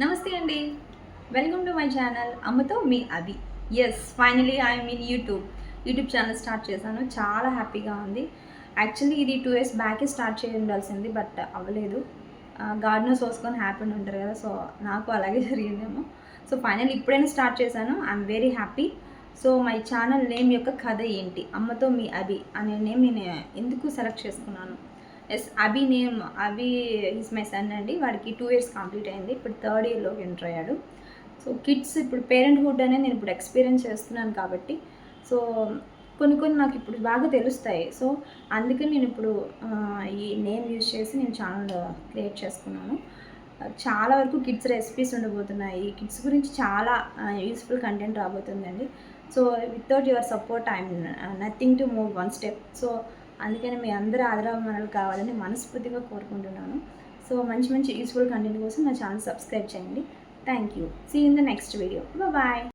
నమస్తే అండి. Welcome to my channel అమ్మతో మీ Abhi. Finally I'm in YouTube channel start చేశాను. చాలా హ్యాపీగా ఉంది. యాక్చువల్లీ ఇది 2 ఇయర్స్ బ్యాకే స్టార్ట్ చేసి ఉండాల్సింది, బట్ అవ్వలేదు. గాడ్ నోస్ చూసుకొని హ్యాపీగా ఉంటారు కదా, సో నాకు అలాగే జరిగిందేమో. సో ఫైనల్ ఇప్పుడైనా స్టార్ట్ చేశాను. I'm very happy. So my channel name యొక్క కథ ఏంటి, అమ్మతో మీ అభి అనే నేమ్ నేను ఎందుకు సెలెక్ట్ చేసుకున్నాను. అభి ఈజ్ మై సన్ అండి. వాడికి 2 ఇయర్స్ కంప్లీట్ అయింది. ఇప్పుడు 3rd ఇయర్లోకి ఎంటర్ అయ్యాడు. సో కిడ్స్ ఇప్పుడు పేరెంట్హుడ్ అనేది నేను ఇప్పుడు ఎక్స్పీరియన్స్ చేస్తున్నాను కాబట్టి, సో కొన్ని నాకు ఇప్పుడు బాగా తెలుస్తాయి. సో అందుకని నేను ఇప్పుడు ఈ నేమ్ యూజ్ చేసి నేను ఛానల్ క్రియేట్ చేసుకున్నాను. చాలా వరకు కిడ్స్ రెసిపీస్ ఉండబోతున్నాయి. కిడ్స్ గురించి చాలా యూస్ఫుల్ కంటెంట్ రాబోతుందండి. So without your support I'm nothing to move one step. So అందుకని మీ అందరూ ఆదరాభిమానాలు కావాలని మనస్ఫూర్తిగా కోరుకుంటున్నాను. సో మంచి మంచి యూస్ఫుల్ కంటెంట్ కోసం నా ఛానల్ సబ్స్క్రైబ్ చేయండి. Thank you. See in the next video. Bye.